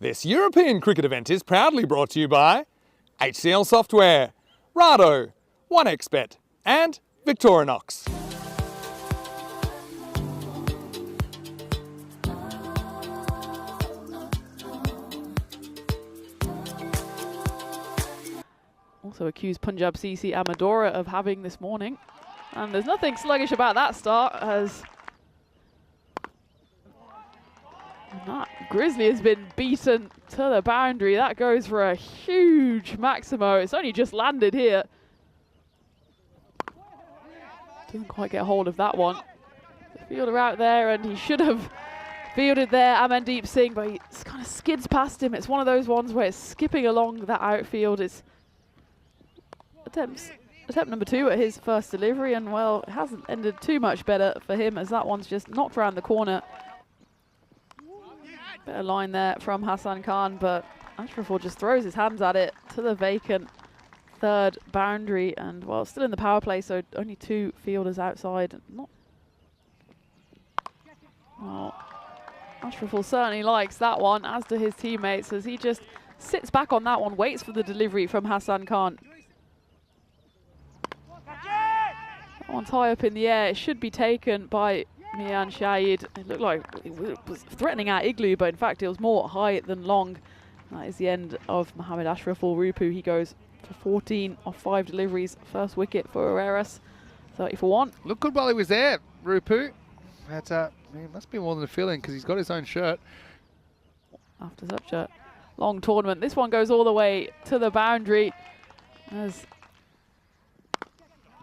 This European cricket event is proudly brought to you by HCL Software, Rado, 1xBet and Victorinox. Also accused Punjab CC Amadora of having this morning. And there's nothing sluggish about that start, as that Grizzly has been beaten to the boundary. That goes for a huge Maximo. It's only just landed here. Doesn't quite get hold of that one. The fielder out there, and he should have fielded there, Amandeep Singh, but he kind of skids past him. It's one of those ones where it's skipping along that outfield. It's attempt number 2 at his first delivery, and well, it hasn't ended too much better for him, as that one's just knocked around the corner. Better line there from Hassan Khan, but Ashraful just throws his hands at it to the vacant third boundary, and well, still in the power play, so only 2 fielders outside. Well, Ashraful certainly likes that one, as do his teammates, as he just sits back on that one, waits for the delivery from Hassan Khan. That one's high up in the air. It should be taken by Mian Shahid. It looked like it was threatening our Igloo, but in fact it was more high than long. That is the end of Mohammad Ashraful Rupu. He goes for 14 off 5 deliveries. First wicket for Areras, 30 for 1. Looked good while he was there, Rupu. But he must be more than a fill-in, because he's got his own shirt. After such a long tournament, this one goes all the way to the boundary. As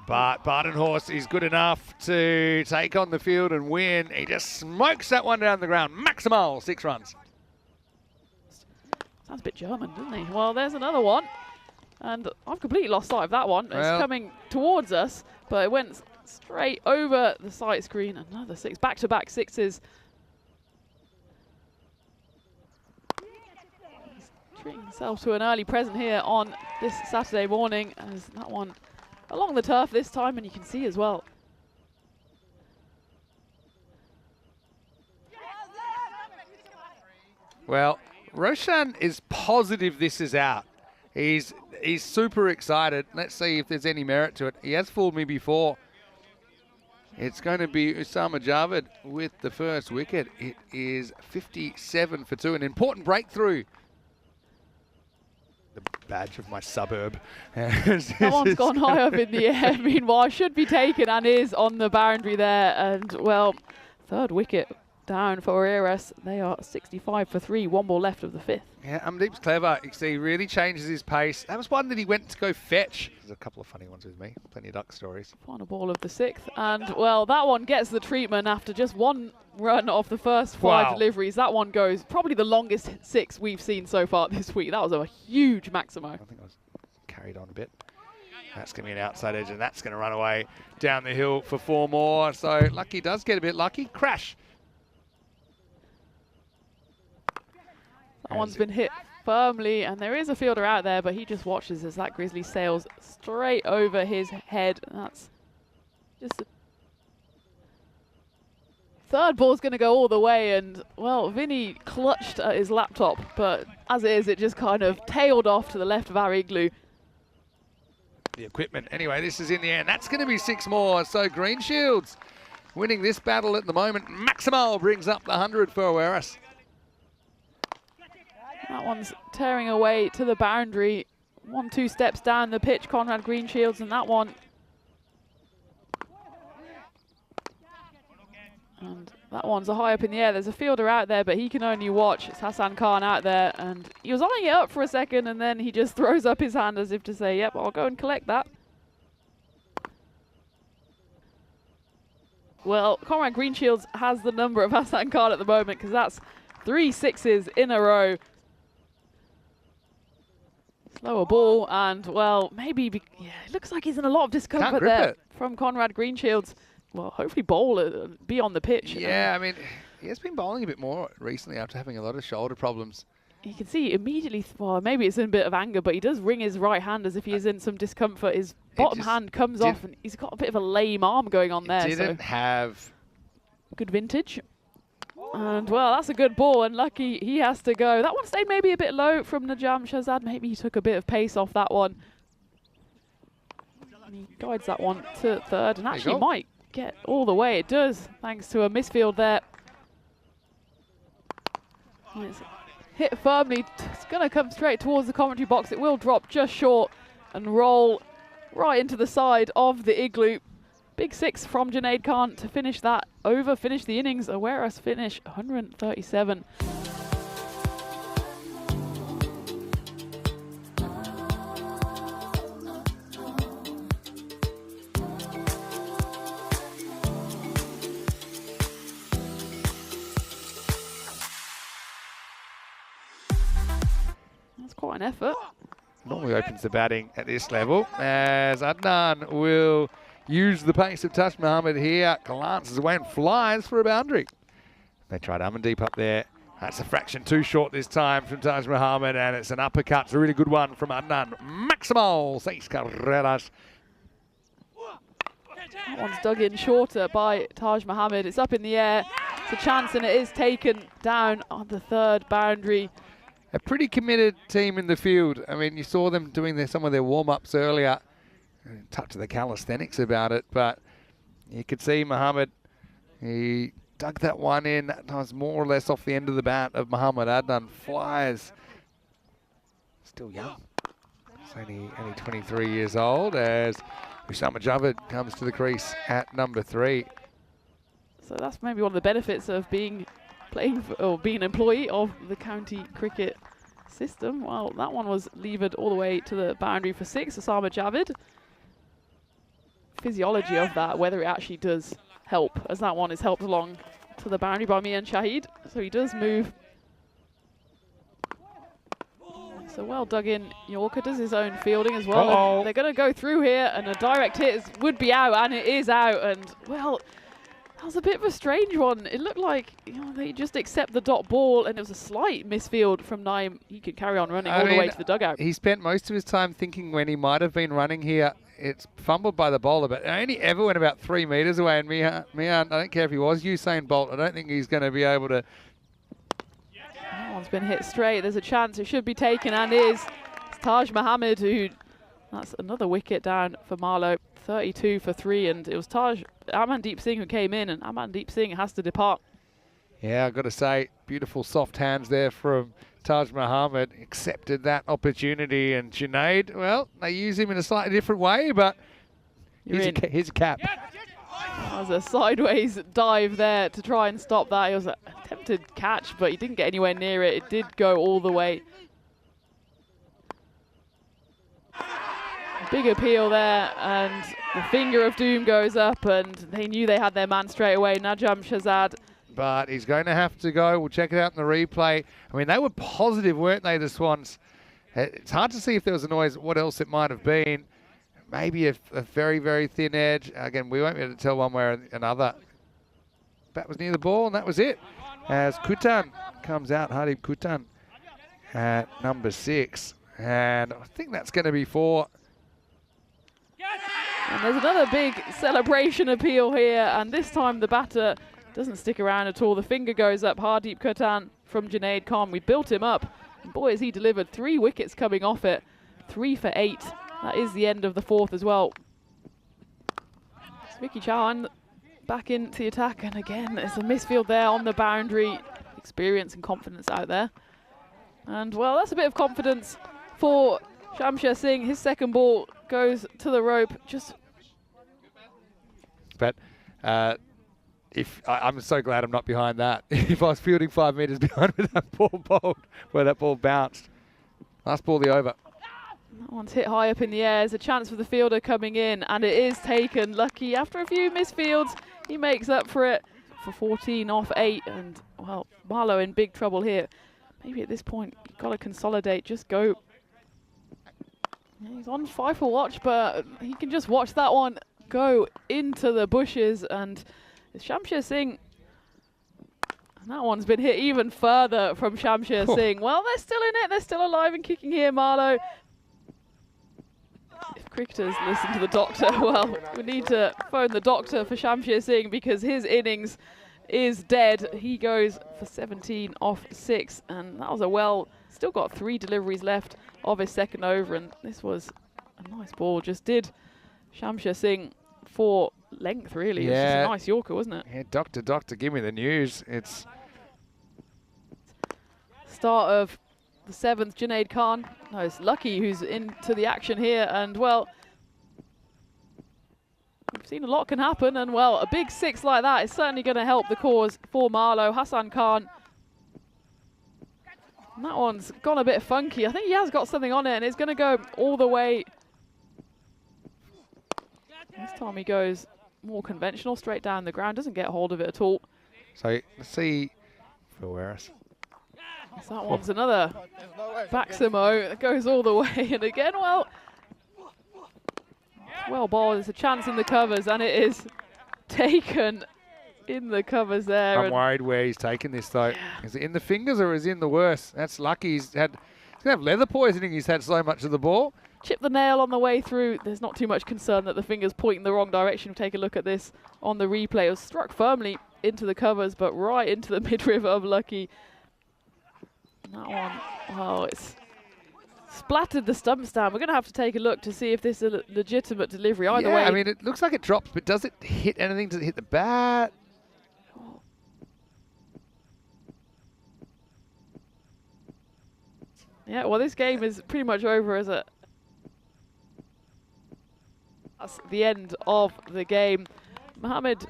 But Bardenhorst is good enough to take on the field and win. He just smokes that one down the ground. Maximal, 6 runs. Sounds a bit German, doesn't he? Well, there's another one. And I've completely lost sight of that one. It's coming towards us, but it went straight over the sight screen. Another 6, back-to-back 6s. He's treating himself to an early present here on this Saturday morning, as that one along the turf this time, and you can see as well. Well, Roshan is positive this is out. He's super excited. Let's see if there's any merit to it. He has fooled me before. It's going to be Usama Javed with the first wicket. It is 57 for 2, an important breakthrough. The badge of my suburb. That one's gone high up in the air. Meanwhile, should be taken and is on the boundary there. And well, third wicket down for Areras. They are 65 for 3, 1 ball left of the 5th. Yeah, Amandeep's clever. You see, he really changes his pace. That was one that he went to go fetch. There's a couple of funny ones with me. Plenty of duck stories. Final ball of the 6th. And well, that one gets the treatment after just 1 run off the first 5 deliveries. That one goes probably the longest 6 we've seen so far this week. That was a huge Maximo. I think I was carried on a bit. That's going to be an outside edge, and that's going to run away down the hill for 4 more. So Lucky does get a bit lucky. Crash. That one's been hit firmly, and there is a fielder out there, but he just watches as that Grizzly sails straight over his head. That's just a third ball's going to go all the way, and well, Vinny clutched at his laptop, but as it is, it just kind of tailed off to the left of our Igloo. The equipment. Anyway, this is in the air, and that's going to be 6 more. So Green Shields winning this battle at the moment. Maximal brings up the 100 for Areras. That one's tearing away to the boundary. 1-2 steps down the pitch, Conrad Greenshields, and that one. And that one's a high up in the air. There's a fielder out there, but he can only watch. It's Hassan Khan out there, and he was eyeing it up for a second, and then he just throws up his hand as if to say, yep, I'll go and collect that. Well, Conrad Greenshields has the number of Hassan Khan at the moment, because that's 3 6s in a row. Slower ball, and well, maybe, yeah, it looks like he's in a lot of discomfort there from Conrad Greenshields. Well, hopefully bowl it, be on the pitch. Yeah, I mean, he has been bowling a bit more recently after having a lot of shoulder problems. You can see immediately, well, maybe it's in a bit of anger, but he does wring his right hand as if he is in some discomfort. His bottom hand comes off, and he's got a bit of a lame arm going on there. Didn't have good vintage. And well, that's a good ball, and lucky he has to go. That one stayed maybe a bit low from Najam Shahzad. Maybe he took a bit of pace off that one. And he guides that one to third, and actually might get all the way. It does, thanks to a misfield there. And it's hit firmly. It's going to come straight towards the commentary box. It will drop just short and roll right into the side of the Igloo. Big 6 from Junaid Khan to finish that over, finish the innings. Awareas finish 137. That's quite an effort. Normally opens the batting at this level, as Adnan will use the pace of Taj Mohammed here, glances away and flies for a boundary. They tried Amandeep up there. That's a fraction too short this time from Taj Mohammed, and it's an uppercut. It's a really good one from Adnan. Maximal 6 carreras. That one's dug in shorter by Taj Mohammed. It's up in the air. It's a chance, and it is taken down on the third boundary. A pretty committed team in the field. I mean, you saw them doing some of their warm-ups earlier. Touch of the calisthenics about it, but you could see Mohammed, he dug that one in. That was more or less off the end of the bat of Mohammed. Adnan flies. Still young. He's only 23 years old, as Usama Javed comes to the crease at number 3. So that's maybe one of the benefits of being an employee of the county cricket system. Well, that one was levered all the way to the boundary for 6, Usama Javed. Physiology of that, whether it actually does help, as that one is helped along to the boundary by Mian Shahid. So he does move. So well dug in. Yorker does his own fielding as well. They're going to go through here, and a direct hit would be out, and it is out. And well, that was a bit of a strange one. It looked like they just accept the dot ball, and it was a slight misfield from Naeem. He could carry on running all the way to the dugout. He spent most of his time thinking when he might have been running here. It's fumbled by the bowler, but it only ever went about 3 meters away. And Mian, I don't care if he was Usain Bolt, I don't think he's going to be able to. That one's been hit straight. There's a chance it should be taken, and is. It's Taj Mohammed who. That's another wicket down for Marlow. 32 for 3, and it was Amandeep Singh who came in, and Amandeep Singh has to depart. Yeah, I've got to say, beautiful soft hands there from Taj Mohammed. Accepted that opportunity, and Junaid, well, they use him in a slightly different way, but here's a cap. That was a sideways dive there to try and stop that. It was an attempted catch, but he didn't get anywhere near it. It did go all the way. Big appeal there, and the finger of doom goes up, and they knew they had their man straight away, Najam Shahzad. But he's going to have to go. We'll check it out in the replay. I mean, they were positive, weren't they, the Swans? It's hard to see if there was a noise, what else it might have been. Maybe a very, very thin edge. Again, we won't be able to tell one way or another. Bat was near the ball, and that was it. As Kutan comes out, Hardeep Kutan at number 6. And I think that's going to be 4. And there's another big celebration appeal here, and this time the batter doesn't stick around at all. The finger goes up. Hardeep Kutan from Junaid Khan. We built him up, and boy, has he delivered. 3 wickets coming off it. 3 for 8. That is the end of the 4th as well. It's Vicky Chauhan back into the attack, and again, there's a misfield there on the boundary. Experience and confidence out there. And well, that's a bit of confidence for Shamsher Singh. His second ball goes to the rope. But I'm so glad I'm not behind that. If I was fielding 5 meters behind with that ball bowled, where that ball bounced. Last ball, the over. That one's hit high up in the air. There's a chance for the fielder coming in, and it is taken. Lucky, after a few misfields, he makes up for it for 14 off 8. And, well, Marlow in big trouble here. Maybe at this point, you've got to consolidate. Just go. He's on 5 for watch, but he can just watch that one go into the bushes. And Shamsher Singh, that one's been hit even further from Shamsher Singh. Well, they're still in it. They're still alive and kicking here, Marlow. If cricketers listen to the doctor, well, we need to phone the doctor for Shamsher Singh, because his innings is dead. He goes for 17 off 6, and that was still got 3 deliveries left of his second over, and this was a nice ball. Just did Shamsha Singh for length, really. It was just a nice Yorker, wasn't it? Yeah, doctor, give me the news. It's start of the 7th, Junaid Khan. No, it's Lucky who's into the action here, and well, we've seen a lot can happen, and well, a big 6 like that is certainly going to help the cause for Marlow. Hassan Khan, and that one's gone a bit funky. I think he has got something on it, and it's going to go all the way. This time he goes more conventional, straight down the ground, doesn't get hold of it at all. so let's see Phil Werris. So that one's another backsimo that goes all the way, and again, well ball, there's a chance in the covers, and it is taken in the covers there. I'm worried where he's taken this though. Yeah. Is it in the fingers or is it in the worst? That's lucky. He's going to have leather poisoning. He's had so much of the ball. Chip the nail on the way through. There's not too much concern that the finger's pointing the wrong direction. We'll take a look at this on the replay. It was struck firmly into the covers, but right into the midriff of Lucky. That one, oh, it's splattered the stump stand. We're going to have to take a look to see if this is a legitimate delivery. Either way. I mean, it looks like it drops, but does it hit anything? Does it hit the bat? Yeah, well, this game is pretty much over as that's the end of the game. Mohammed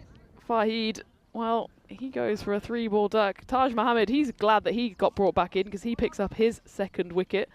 Fahid, well, he goes for a 3-ball duck. Taj Mohammed, he's glad that he got brought back in because he picks up his second wicket.